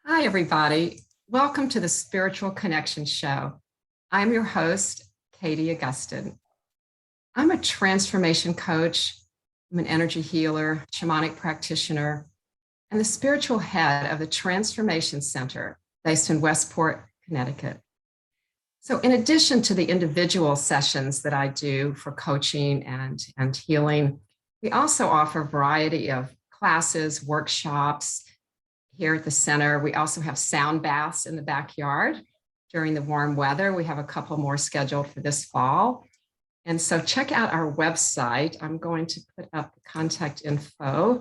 Hi, everybody. Welcome to the Spiritual Connection Show. I'm your host, Katie Augustin. I'm a transformation coach, I'm an energy healer, shamanic practitioner, and the spiritual head of the Transformation Center based in Westport, Connecticut. So in addition to the individual sessions that I do for coaching and healing, we also offer a variety of classes, workshops, here at the center. We also have sound baths in the backyard during the warm weather. We have a couple more scheduled for this fall. And so check out our website. I'm going to put up the contact info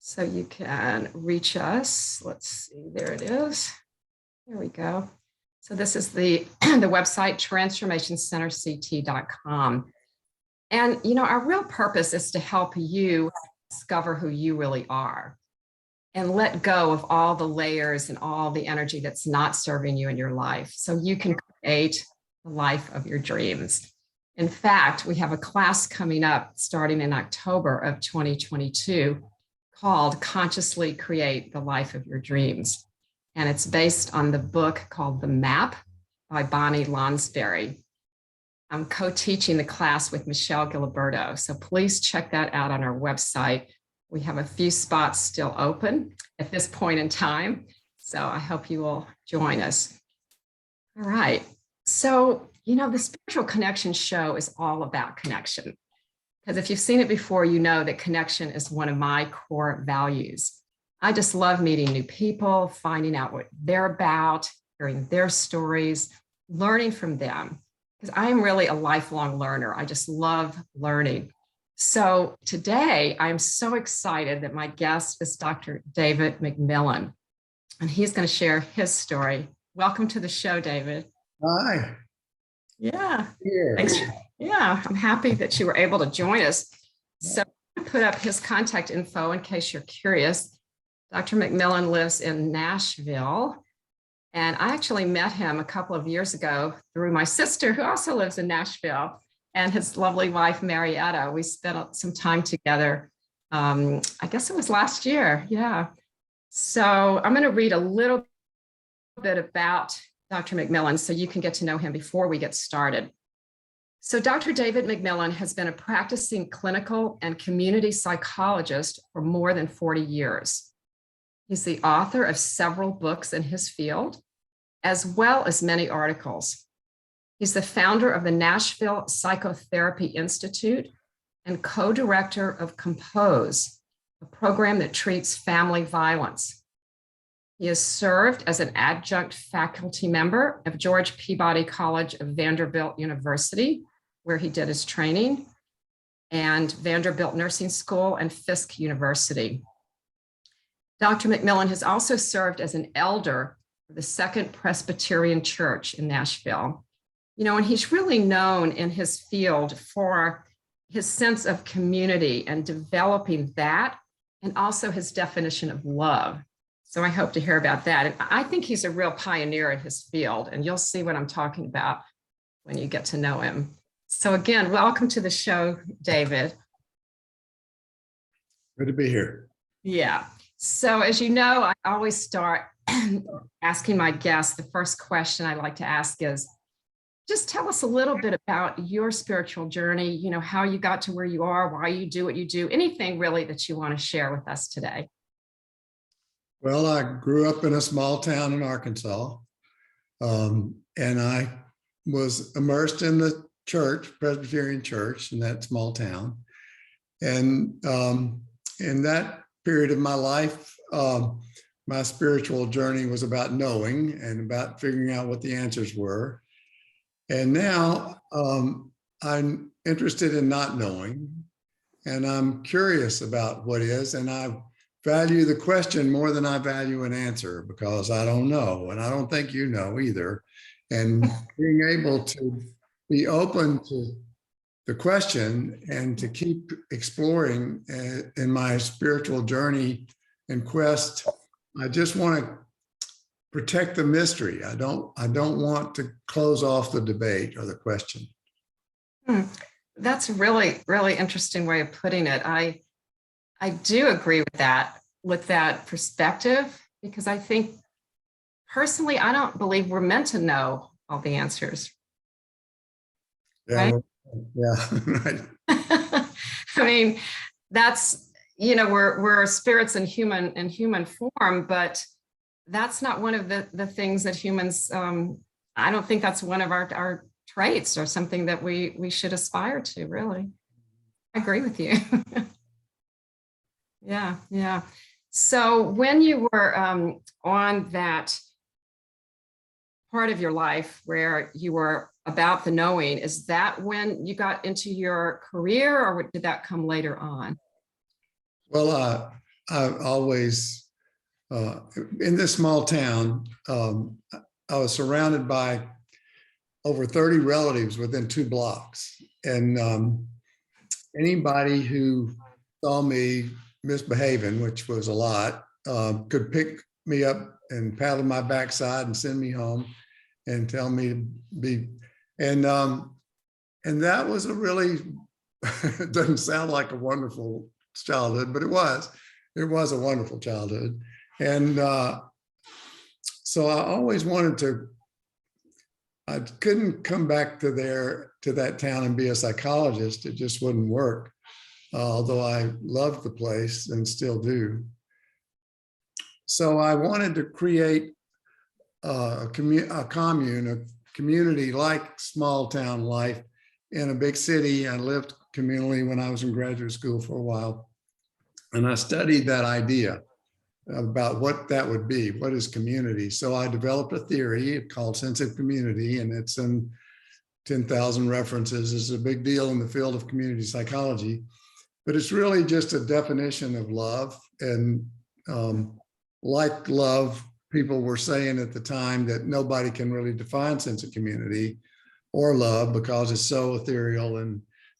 so you can reach us. Let's see, there it is. There we go. So this is the website, transformationcenterct.com. And, our real purpose is to help you discover who you really are and let go of all the layers and all the energy that's not serving you in your life so you can create the life of your dreams. In fact, we have a class coming up starting in October of 2022 called Consciously Create the Life of Your Dreams. And it's based on the book called The Map by Bonnie Lonsberry. I'm co-teaching the class with Michelle Giliberto. So please check that out on our website. We have a few spots still open at this point in time. So I hope you will join us. All right. So, the Spiritual Connection Show is all about connection. Because if you've seen it before, you know that connection is one of my core values. I just love meeting new people, finding out what they're about, hearing their stories, learning from them. Because I am really a lifelong learner. I just love learning. So today, I'm so excited that my guest is Dr. David McMillan, and he's going to share his story. Welcome to the show, David. Hi. Yeah. Here. Thanks. Yeah, I'm happy that you were able to join us. So I'm going to put up his contact info in case you're curious. Dr. McMillan lives in Nashville, and I actually met him a couple of years ago through my sister, who also lives in Nashville, and his lovely wife, Marietta. We spent some time together. I guess it was last year. Yeah. So I'm going to read a little bit about Dr. McMillan so you can get to know him before we get started. So Dr. David McMillan has been a practicing clinical and community psychologist for more than 40 years. He's the author of several books in his field, as well as many articles. He's the founder of the Nashville Psychotherapy Institute and co-director of Compose, a program that treats family violence. He has served as an adjunct faculty member of George Peabody College of Vanderbilt University, where he did his training, and Vanderbilt Nursing School and Fisk University. Dr. McMillan has also served as an elder for the Second Presbyterian Church in Nashville. And he's really known in his field for his sense of community and developing that, and also his definition of love. So I hope to hear about that. And I think he's a real pioneer in his field, and you'll see what I'm talking about when you get to know him. So again, welcome to the show, David. Good to be here. Yeah. So as you know, I always start asking my guests, the first question I like to ask is, just tell us a little bit about your spiritual journey, how you got to where you are, why you do what you do, anything really that you want to share with us today. Well, I grew up in a small town in Arkansas, and I was immersed in the church, Presbyterian church in that small town. And in that period of my life, my spiritual journey was about knowing and about figuring out what the answers were. And now I'm interested in not knowing, and I'm curious about what is, and I value the question more than I value an answer, because I don't know, and I don't think you know either. And being able to be open to the question and to keep exploring in my spiritual journey and quest, I just want to protect the mystery. I don't want to close off the debate or the question. That's a really, really interesting way of putting it. I do agree with that perspective, because I think personally, I don't believe we're meant to know all the answers. Yeah, Right? yeah, right. I mean, that's, we're spirits in human form, but that's not one of the things that humans, I don't think that's one of our traits or something that we should aspire to, really. I agree with you. Yeah, yeah. So when you were on that part of your life where you were about the knowing, is that when you got into your career, or did that come later on? Well, I always, in this small town, I was surrounded by over 30 relatives within 2 blocks. And anybody who saw me misbehaving, which was a lot, could pick me up and paddle my backside and send me home and tell me to be, and that was a really, it doesn't sound like a wonderful childhood, but it was a wonderful childhood. And so I always wanted to, I couldn't come back to that town and be a psychologist. It just wouldn't work. Although I loved the place and still do. So I wanted to create a commune, a community like small town life in a big city. I lived communally when I was in graduate school for a while. And I studied that idea about what that would be. What is community? So I developed a theory called sense of community, and it's in 10,000 references. It's a big deal in the field of community psychology, but it's really just a definition of love. And like love, people were saying at the time that nobody can really define sense of community or love because it's so ethereal.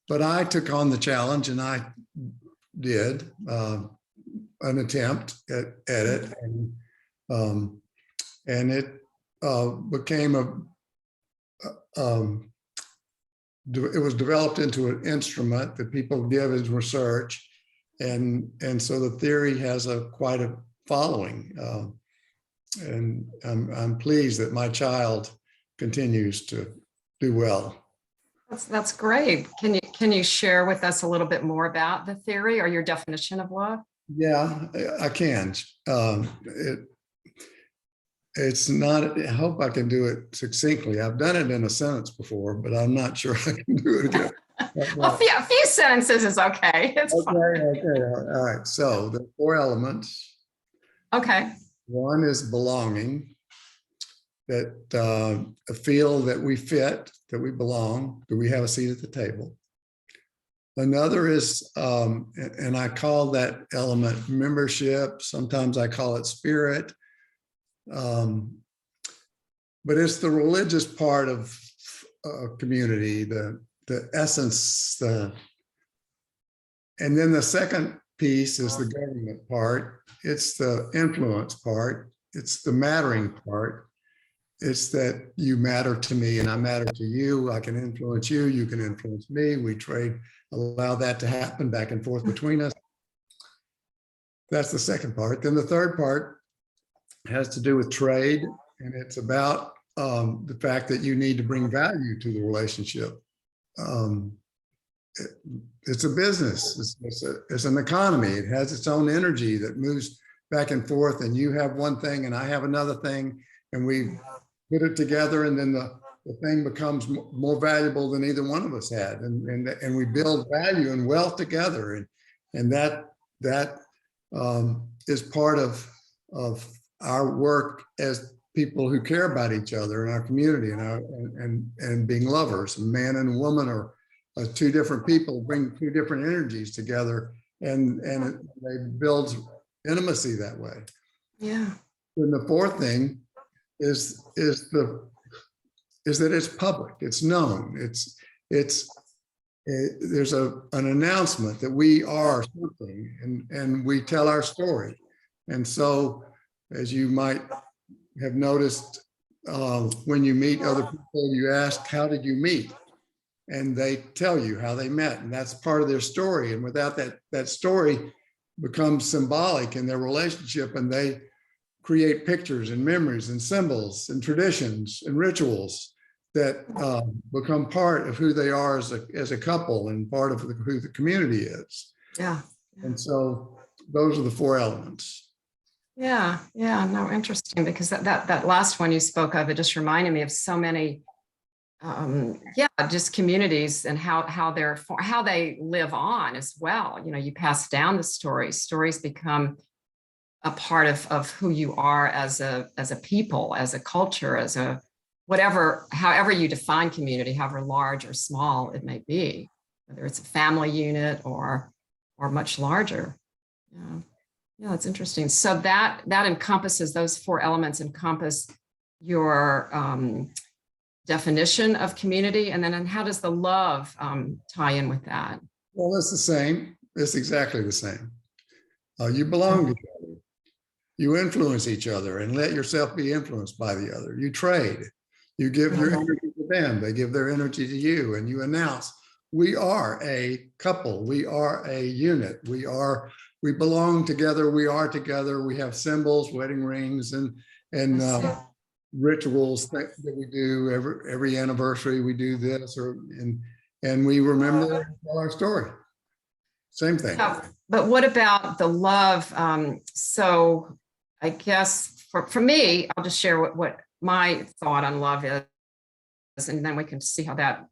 But I took on the challenge, and I did an attempt at it, and it became it was developed into an instrument that people give as research, and so the theory has quite a following, and I'm pleased that my child continues to do well. That's great. Can you share with us a little bit more about the theory or your definition of love? Yeah, I can. It's not, I hope I can do it succinctly. I've done it in a sentence before, but I'm not sure I can do it again. Well, a few sentences is okay. It's okay, fine. okay. All right. So the 4 elements. Okay. One is belonging, that feel that we fit, that we belong, that we have a seat at the table. Another is, and I call that element membership. Sometimes I call it spirit. But it's the religious part of community, the essence. And then the second piece is the government part. It's the influence part. It's the mattering part. It's that you matter to me and I matter to you. I can influence you. You can influence me. We trade, allow that to happen back and forth between us. That's the second part. Then the third part has to do with trade. And it's about the fact that you need to bring value to the relationship. It's a business. It's an economy. It has its own energy that moves back and forth. And you have one thing and I have another thing. And we put it together, and then the thing becomes more valuable than either one of us had, and we build value and wealth together, and that is part of our work as people who care about each other in our community, and being lovers. A man and a woman are 2 different people, bring 2 different energies together, and they build intimacy that way. Yeah. And the fourth thing is that it's public, it's known, there's an announcement that we are something, and we tell our story. And so, as you might have noticed, when you meet other people, you ask, how did you meet? And they tell you how they met, and that's part of their story. And without that story becomes symbolic in their relationship, and they create pictures and memories and symbols and traditions and rituals that become part of who they are as a couple and part of who the community is. Yeah. And so those are the 4 elements. Yeah. Yeah. No, interesting, because that last one you spoke of, it just reminded me of so many, just communities and how they live on as well. You know, you pass down the stories become a part of who you are as a people, as a culture, as a whatever, however you define community, however large or small it may be, whether it's a family unit or much larger. Yeah. Yeah, that's interesting. So that encompasses, those 4 elements encompass your definition of community. And then how does the love tie in with that? Well, it's the same. It's exactly the same. You belong to each other. You influence each other and let yourself be influenced by the other. You trade. You give your energy to them. They give their energy to you. And you announce, we are a couple. We are a unit. We belong together. We are together. We have symbols, wedding rings, and rituals that we do every anniversary. We do this, and we remember our story. Same thing. But what about the love? So I guess for me, I'll just share what my thought on love is, and then we can see how that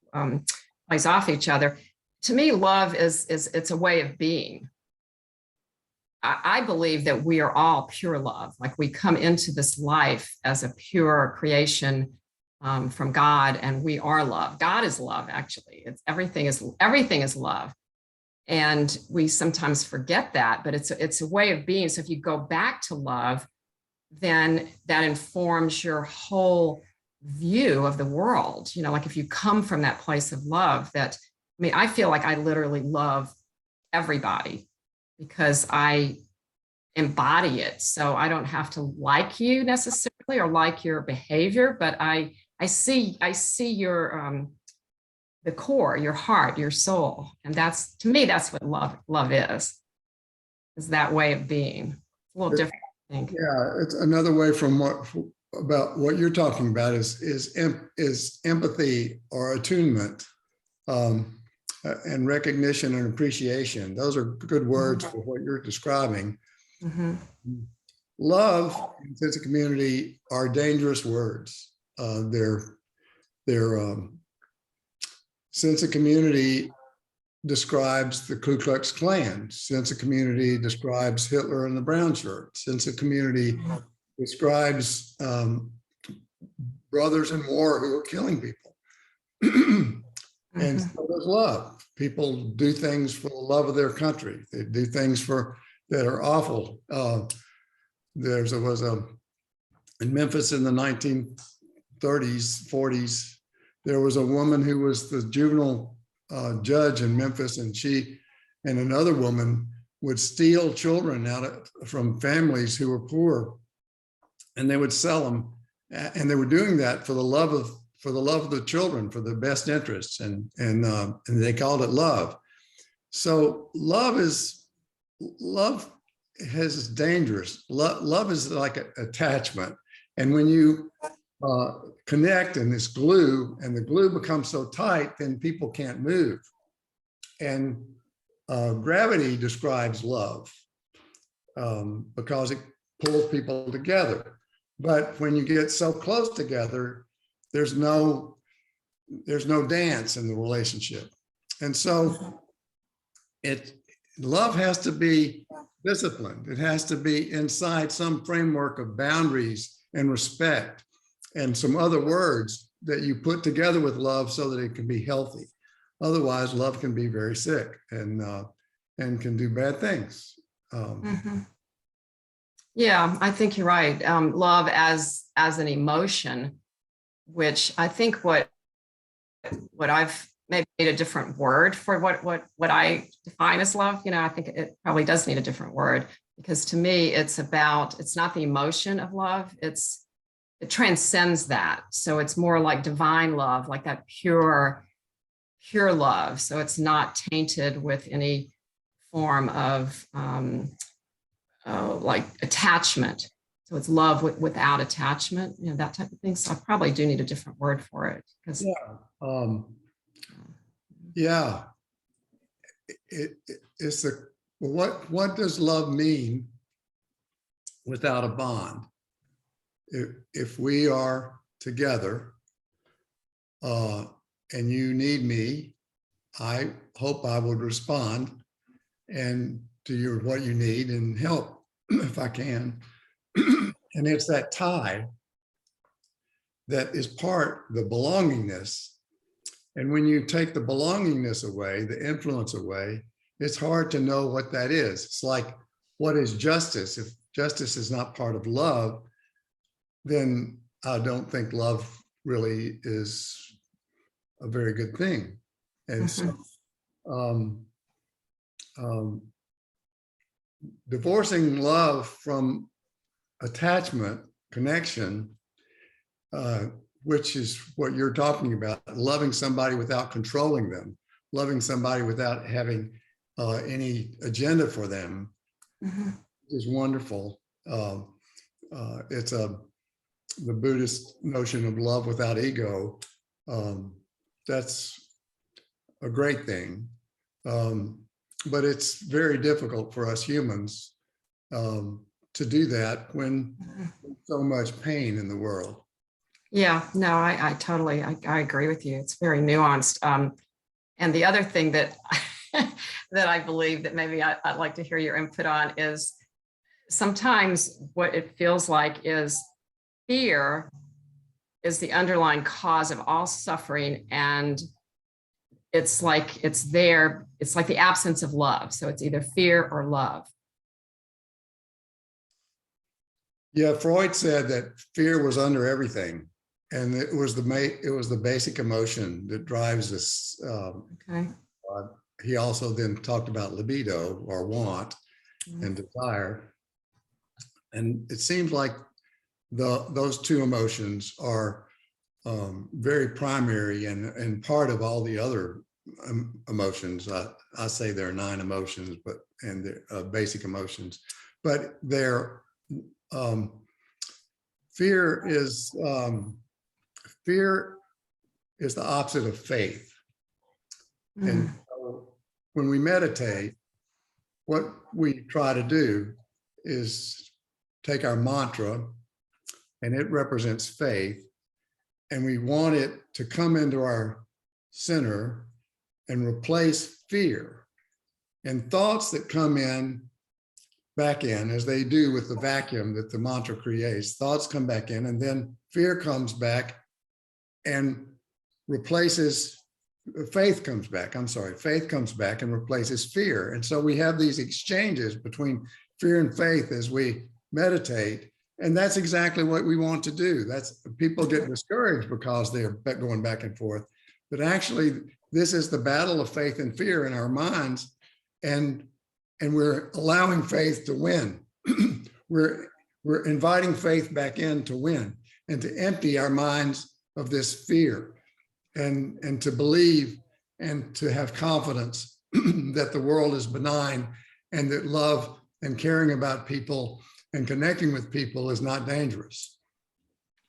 plays off each other. To me, love is it's a way of being. I believe that we are all pure love. Like, we come into this life as a pure creation from God, and we are love. God is love, actually. Everything is love. And we sometimes forget that, but it's a way of being. So if you go back to love, then that informs your whole view of the world. You know, like if you come from that place of love, I feel like I literally love everybody because I embody it. So I don't have to like you necessarily or like your behavior, but I see your the core, your heart, your soul. And that's, to me, that's what love is that way of being. It's a little different, I think. Yeah, it's another way about what you're talking about is empathy or attunement, and recognition and appreciation. Those are good words for what you're describing. Mm-hmm. Love and sense of community are dangerous words. They're sense of community describes the Ku Klux Klan. Sense of community describes Hitler and the brown shirt. Sense of community describes brothers in war who are killing people. And so there's love. People do things for the love of their country. They do things that are awful. There was in Memphis in the 1930s, 40s, there was a woman who was the juvenile judge in Memphis, and she and another woman would steal children from families who were poor, and they would sell them. And they were doing that for the love of the children, for the best interests, and they called it love. So love is dangerous. Love is like an attachment, and when you connect in this glue, and the glue becomes so tight, then people can't move. And gravity describes love because it pulls people together. But when you get so close together, there's no dance in the relationship. And so love has to be disciplined. It has to be inside some framework of boundaries and respect and some other words that you put together with love so that it can be healthy. Otherwise, love can be very sick and can do bad things. Yeah, I think you're right. Love as an emotion, which I think what I've maybe made a different word for what I define as love. You know, I think it probably does need a different word, because to me, it's not the emotion of love. It transcends that. So it's more like divine love, like that pure love. So it's not tainted with any form of like attachment. So it's love without attachment, that type of thing. So I probably do need a different word for it because yeah, it's what does love mean without a bond? If we are together and you need me, I hope I would respond and to what you need and help if I can. And it's that tie that is the belongingness. And when you take the belongingness away, the influence away, it's hard to know what that is. It's like, what is justice? If justice is not part of love, then I don't think love really is a very good thing. And so divorcing love from attachment, connection, which is what you're talking about, loving somebody without controlling them, loving somebody without having any agenda for them, is wonderful. It's the Buddhist notion of love without ego. That's a great thing. But it's very difficult for us humans to do that when there's so much pain in the world. Yeah, no, I totally, I agree with you. It's very nuanced. And the other thing that that I believe that maybe I'd like to hear your input on is sometimes what it feels like is fear is the underlying cause of all suffering. And it's like it's there, it's like the absence of love. So it's either fear or love. Yeah, Freud said that fear was under everything. And it was the basic emotion that drives us. He also then talked about libido or want and desire. And it seems like those two emotions are very primary and part of all the other emotions. I say there are 9 emotions, and they're basic emotions, but they're fear is the opposite of faith. And so when we meditate, what we try to do is take our mantra, and it represents faith, and we want it to come into our center and replace fear. And thoughts that come back in, as they do with the vacuum that the mantra creates, thoughts come back in, and then fear comes back and replaces, faith comes back and replaces fear. And so we have these exchanges between fear and faith as we meditate. And that's exactly what we want to do. People get discouraged because they're going back and forth. But actually, this is the battle of faith and fear in our minds. And we're allowing faith to win. We're inviting faith back in to win and to empty our minds of this fear and to believe and to have confidence that the world is benign and that love and caring about people and connecting with people is not dangerous.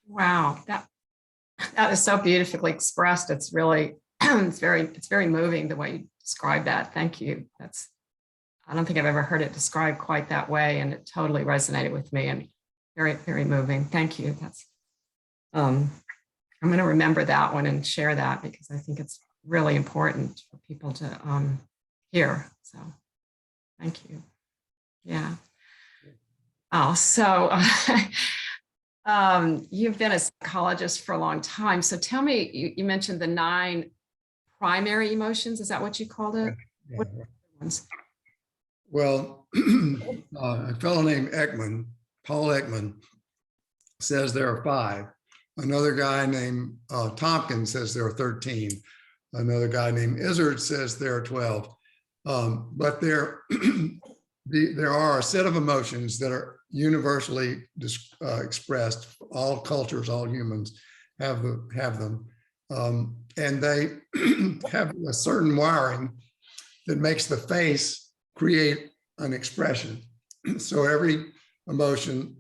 Wow, that is so beautifully expressed. It's really, it's very moving the way you describe that. Thank you. I don't think I've ever heard it described quite that way, and it totally resonated with me and very, very moving. Thank you. I'm going to remember that one and share that because I think it's really important for people to hear. So thank you. Yeah. Oh, so you've been a psychologist for a long time. So tell me, you mentioned the 9 primary emotions. Is that what you called it? Yeah. What are the ones? Well, a fellow named Paul Ekman, says there are 5. Another guy named Tompkins says there are 13. Another guy named Izzard says there are 12. But there are a set of emotions that are universally expressed. All cultures, all humans have them. And they have a certain wiring that makes the face create an expression. So every emotion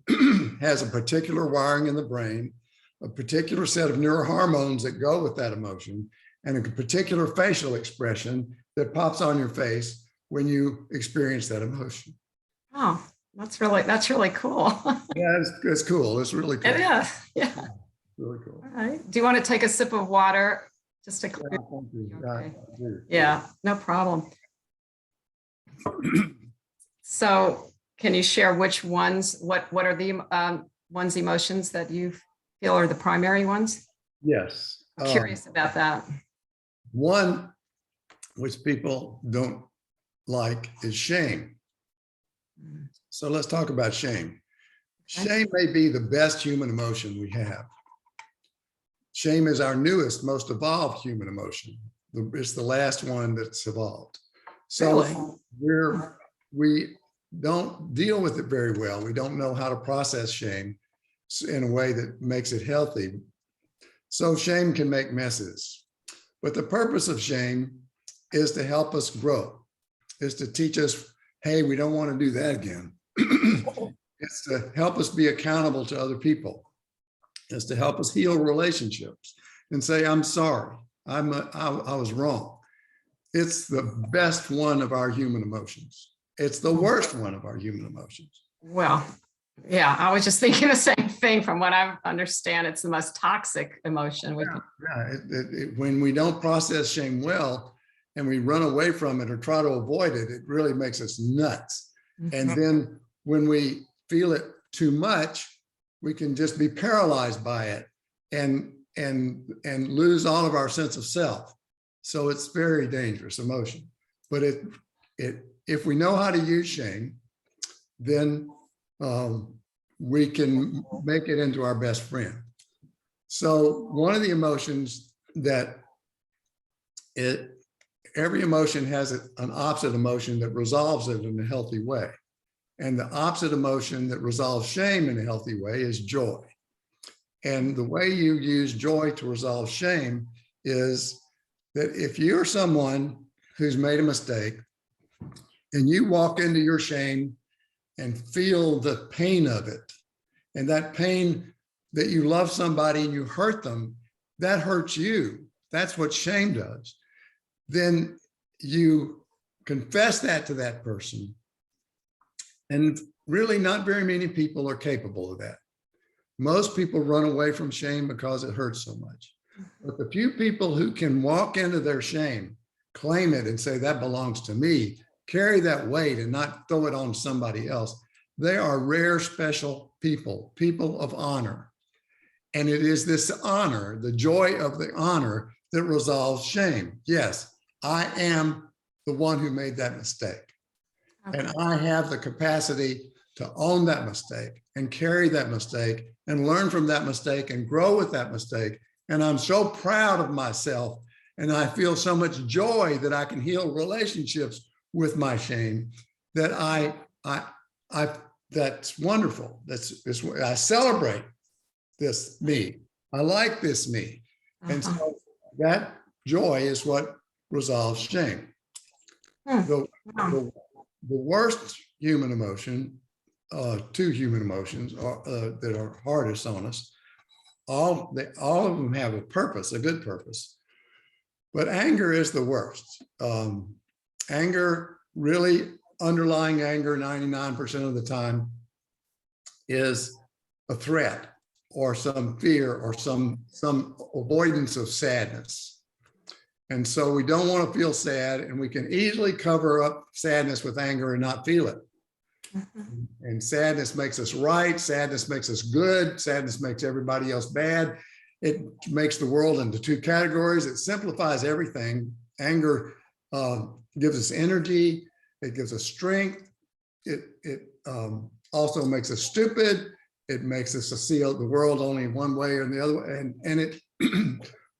has a particular wiring in the brain, a particular set of neurohormones that go with that emotion, and a particular facial expression that pops on your face when you experience that emotion. Oh, that's really cool. Yeah, it's cool. It's really cool. It is. Yeah. Really cool. All right. Do you want to take a sip of water just to Yeah, clear? thank you. Okay. I do. Yeah, no problem. So can you share which ones, what are the ones emotions that you feel are the primary ones? Yes. I'm curious about that. One which people don't like is shame. So let's talk about shame. Okay. Shame may be the best human emotion we have. Shame is our newest, most evolved human emotion. It's the last one that's evolved. So Really? we don't deal with it very well. We don't know how to process shame in a way that makes it healthy. So shame can make messes. But the purpose of shame is to help us grow, is to teach us, hey, we don't want to do that again. It's to help us be accountable to other people. It's to help us heal relationships and say, I'm sorry, I was wrong. It's the best one of our human emotions. It's the worst one of our human emotions. Well, yeah, I was just thinking the same thing. From what I understand, it's the most toxic emotion. When we don't process shame well and we run away from it or try to avoid it, it really makes us nuts. And then when we feel it too much, we can just be paralyzed by it and lose all of our sense of self. So it's very dangerous emotion. But if we know how to use shame, then we can make it into our best friend. So one of the emotions that every emotion has an opposite emotion that resolves it in a healthy way. And the opposite emotion that resolves shame in a healthy way is joy. And the way you use joy to resolve shame is that if you're someone who's made a mistake and you walk into your shame and feel the pain of it, and that pain that you love somebody and you hurt them, that hurts you. That's what shame does. Then you confess that to that person. And really not very many people are capable of that. Most people run away from shame because it hurts so much. But the few people who can walk into their shame, claim it and say that belongs to me, carry that weight and not throw it on somebody else, they are rare, special people, people of honor. And it is this honor, the joy of the honor, that resolves shame. Yes, I am the one who made that mistake. Okay. And I have the capacity to own that mistake and carry that mistake and learn from that mistake and grow with that mistake. And I'm so proud of myself. And I feel so much joy that I can heal relationships with my shame that that's wonderful. I celebrate this me. I like this me. And so that joy is what resolves shame. The worst human emotion, two human emotions that are hardest on us, all of them have a purpose, a good purpose. But anger is the worst. Anger, really underlying anger 99% of the time is a threat or some fear or some avoidance of sadness. And so we don't want to feel sad, and we can easily cover up sadness with anger and not feel it. And sadness makes us right. Sadness makes us good. Sadness makes everybody else bad. It makes the world into two categories. It simplifies everything. Anger gives us energy. It gives us strength. It also makes us stupid. It makes us see the world only in one way or the other way. And it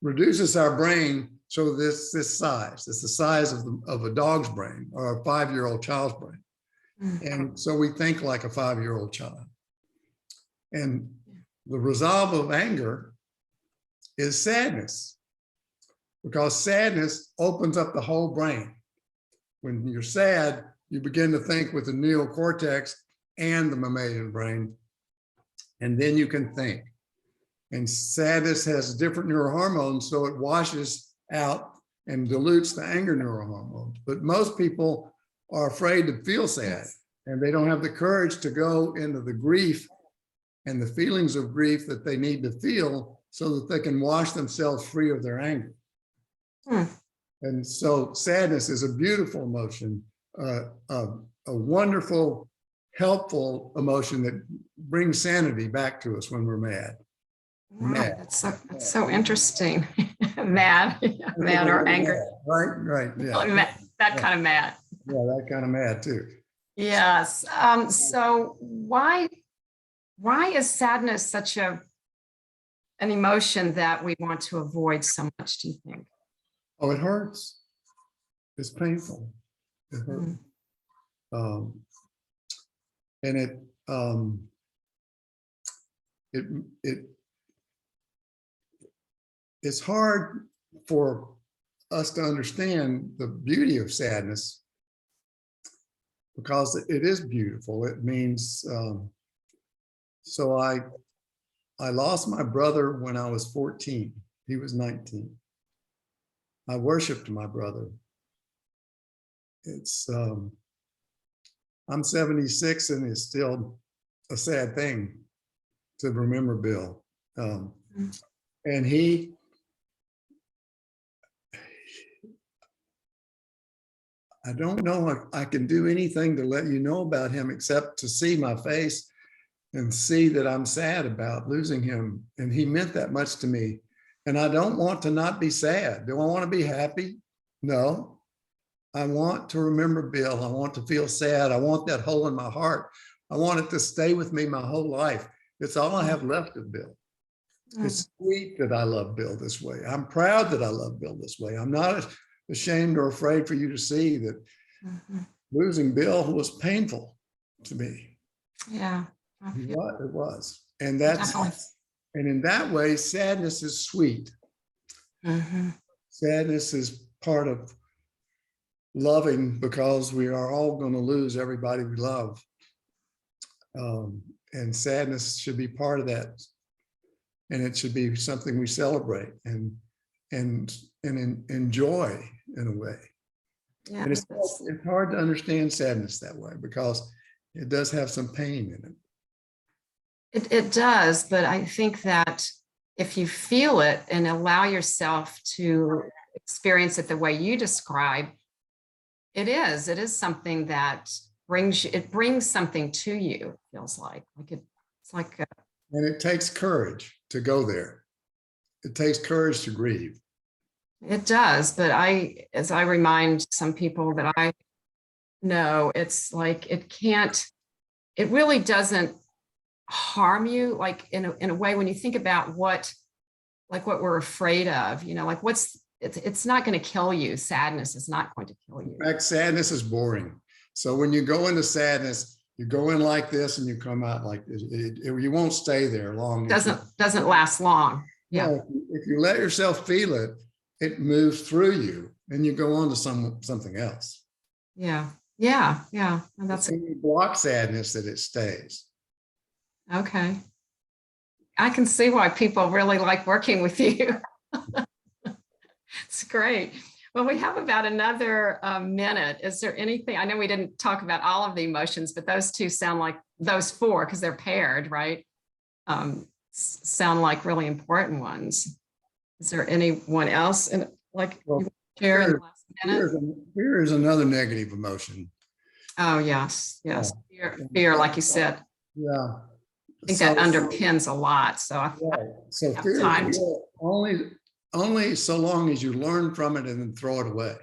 reduces our brain. So this size, it's the size of a dog's brain or a 5-year-old child's brain. And so we think like a 5-year-old child. And the resolve of anger is sadness, because sadness opens up the whole brain. When you're sad, you begin to think with the neocortex and the mammalian brain. And then you can think. And sadness has different neurohormones, so it washes out and dilutes the anger neurohormones. But most people are afraid to feel sad, and they don't have the courage to go into the grief and the feelings of grief that they need to feel so that they can wash themselves free of their anger. And so sadness is a beautiful emotion, a wonderful, helpful emotion that brings sanity back to us when we're mad. Wow, that's so interesting. Mad, mad or angry. Right, yeah. That kind of mad. Yeah, that kind of mad too. Yes. So why is sadness such an emotion that we want to avoid so much, do you think? Oh, it hurts. It's painful. It hurts. And it's hard for us to understand the beauty of sadness because it is beautiful. It means, so I lost my brother when I was 14. He was 19. I worshiped my brother. It's, I'm 76 and it's still a sad thing to remember Bill. And I don't know if I can do anything to let you know about him except to see my face and see that I'm sad about losing him. And he meant that much to me. And I don't want to not be sad. Do I want to be happy? No. I want to remember Bill. I want to feel sad. I want that hole in my heart. I want it to stay with me my whole life. It's all I have left of Bill. It's sweet that I love Bill this way. I'm proud that I love Bill this way. I'm not ashamed or afraid for you to see that losing Bill was painful to me. Yeah. It was. And that's, and in that way, sadness is sweet. Sadness is part of loving because we are all going to lose everybody we love. And sadness should be part of that. And it should be something we celebrate and enjoy in a way. Yeah, and it's hard to understand sadness that way because it does have some pain in it. It does, but I think that if you feel it and allow yourself to experience it the way you describe, it is something that brings something to you. It feels like it's like and it takes courage to go there. It takes courage to grieve. It does, but as I remind some people that I know, it's like it really doesn't harm you, like in a way when you think about what we're afraid of, like it's not going to kill you. Sadness is not going to kill you. In fact, sadness is boring. So when you go into sadness, you go in like this and you come out like this. You won't stay there long. Doesn't last long. Yeah. No, if you let yourself feel it, it moves through you and you go on to something else. Yeah. And that's when you block sadness that it stays. Okay. I can see why people really like working with you. It's great. Well, we have about another minute. Is there anything, I know we didn't talk about all of the emotions, but those two sound like, those four, because they're paired, right? Sound like really important ones. Is there anyone else you share in the last minute? Fear is another negative emotion. Oh, yes. Fear, like you said. Yeah. I think that underpins a lot. So fear is only so long as you learn from it and then throw it away.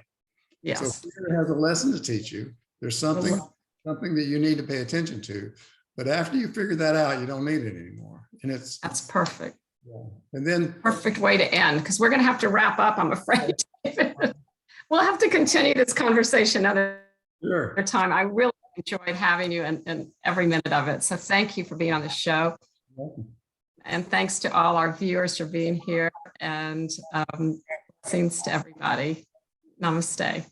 Yes. So fear has a lesson to teach you. There's something that you need to pay attention to. But after you figure that out, you don't need it anymore. And that's perfect. Yeah. And then perfect way to end, because we're going to have to wrap up, I'm afraid. We'll have to continue this conversation another time. I really enjoyed having you and every minute of it. So thank you for being on the show. And thanks to all our viewers for being here, and blessings to everybody. Namaste.